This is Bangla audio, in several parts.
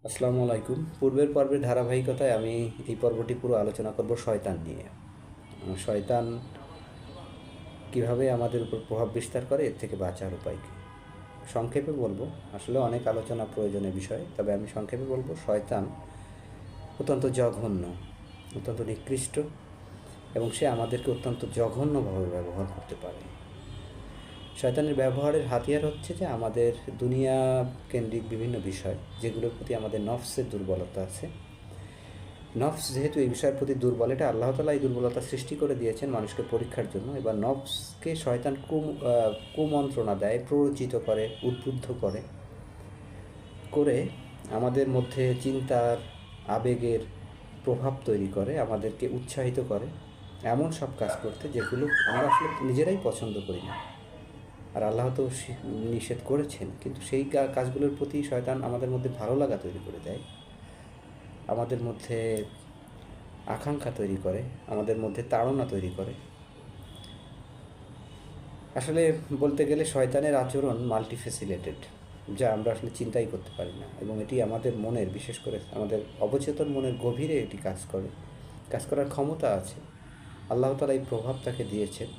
আসসালামু আলাইকুম। পূর্বের পর্বের ধারাবাহিকতায় আমি এই পর্বটি পুরো আলোচনা করব শয়তান নিয়ে। শয়তান কিভাবে আমাদের উপর প্রভাব বিস্তার করে, এর থেকে বাঁচার উপায় কী। সংক্ষেপে বলবো, আসলে অনেক আলোচনা প্রয়োজনীয় বিষয়, তবে আমি সংক্ষেপে বলবো শয়তান অত্যন্ত জঘন্য, অত্যন্ত নিকৃষ্ট, এবং সে আমাদেরকে অত্যন্ত জঘন্যভাবে ব্যবহার করতে পারে। শয়তানের ব্যবহারের হাতিয়ার হচ্ছে যে আমাদের দুনিয়া কেন্দ্রিক বিভিন্ন বিষয়, যেগুলোর প্রতি আমাদের নফসের দুর্বলতা আছে। নফস যেহেতু এই বিষয়ের প্রতি দুর্বল, এটা আল্লাহ তাআলা এই দুর্বলতা সৃষ্টি করে দিয়েছেন মানুষকে পরীক্ষার জন্য। এবার নফসকে শয়তান কুমন্ত্রণা দেয়, প্ররোচিত করে, উদ্বুদ্ধ করে করে আমাদের মধ্যে চিন্তার, আবেগের প্রভাব তৈরি করে, আমাদেরকে উৎসাহিত করে এমন সব কাজ করতে যেগুলো আমরা আসলে নিজেরাই পছন্দ করি না। আর আল্লাহ তো নিষেধ করেছেন, কিন্তু সেই কাজগুলোর প্রতি শয়তান আমাদের মধ্যে ভালো লাগা তৈরি করে দেয়, আমাদের মধ্যে আকাঙ্ক্ষা তৈরি করে, আমাদের মধ্যে তাড়না তৈরি করে। আসলে বলতে গেলে শয়তানের আচরণ মাল্টিফেসিলেটেড, যা আমরা আসলে চিন্তাই করতে পারি না, এবং এটি আমাদের মনের, বিশেষ করে আমাদের অবচেতন মনের গভীরে এটি কাজ করার ক্ষমতা আছে। আল্লাহ তাআলা এই প্রভাব তাকে দিয়েছেন।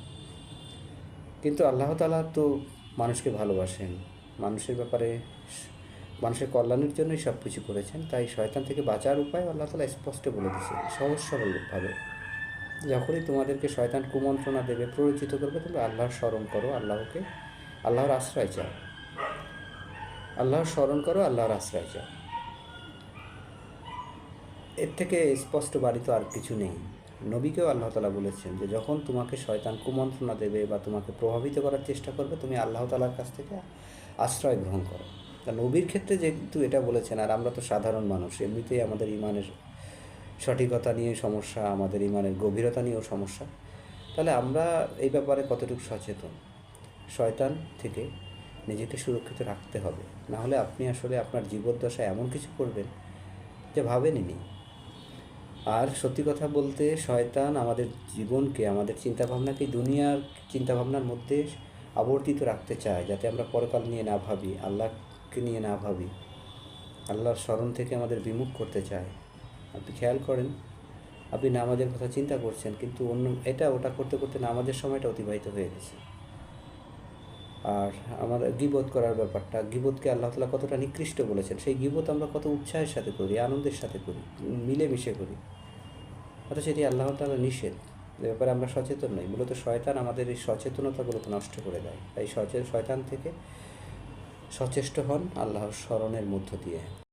কিন্তু আল্লাহ তাআলা তো মানুষকে ভালোবাসেন, মানুষের ব্যাপারে, মানুষের কল্যাণের জন্যই সব কিছু করেছেন। তাই শয়তান থেকে বাঁচার উপায় আল্লাহ তাআলা স্পষ্ট বলে দিয়েছেন সহজ সরলভাবে। যখনই তোমাদেরকে শয়তান কুমন্ত্রণা দেবে, প্ররোচিত করবে, তুমি আল্লাহর স্মরণ করো, আল্লাহর আশ্রয় চাও, আল্লাহর স্মরণ করো, আল্লাহর আশ্রয় চাও। এর থেকে স্পষ্ট বাড়ি তো আর কিছু নেই। নবীকেও আল্লাহ তাআলা বলেছেন যে যখন তোমাকে শয়তান কুমন্ত্রণা দেবে বা তোমাকে প্রভাবিত করার চেষ্টা করবে, তুমি আল্লাহ তাআলার কাছ থেকে আশ্রয় গ্রহণ করো। তা নবীর ক্ষেত্রে যেহেতু এটা বলেছেন, আর আমরা তো সাধারণ মানুষ, এমনিতেই আমাদের ইমানের সঠিকতা নিয়ে সমস্যা, আমাদের ইমানের গভীরতা নিয়েও সমস্যা, তাহলে আমরা এই ব্যাপারে কতটুকু সচেতন? শয়তান থেকে নিজেকে সুরক্ষিত রাখতে হবে, না হলে আপনি আসলে আপনার জীবদ্দশায় এমন কিছু করবেন যে ভাবেননি। আর সত্যি কথা বলতে, শয়তান আমাদের জীবনকে, আমাদের চিন্তাভাবনাকে দুনিয়ার চিন্তাভাবনার মধ্যে আবর্তিত রাখতে চায়, যাতে আমরা পরকাল নিয়ে না ভাবি, আল্লাহকে নিয়ে না ভাবি, আল্লাহর স্মরণ থেকে আমাদের বিমুখ করতে চায়। আপনি খেয়াল করেন, আপনি নামাজের কথা চিন্তা করছেন, কিন্তু অন্য এটা ওটা করতে করতে নামাজের সময়টা অতিবাহিত হয়ে গেছে। আর আমাদের গীবত করার ব্যাপারটা, গীবতকে আল্লাহ তাআলা কতটা নিকৃষ্ট বলেছেন, সেই গীবত আমরা কত উৎসাহের সাথে করি, আনন্দের সাথে করি, মিলেমিশে করি, অথচ এটি আল্লাহ তাআলা নিষেধ। এ ব্যাপারে আমরা সচেতন নই। মূলত শয়তান আমাদের এই সচেতনতাগুলোকে নষ্ট করে দেয়। তাই শয়তান থেকে সচেষ্ট হন আল্লাহর স্মরণের মধ্য দিয়ে।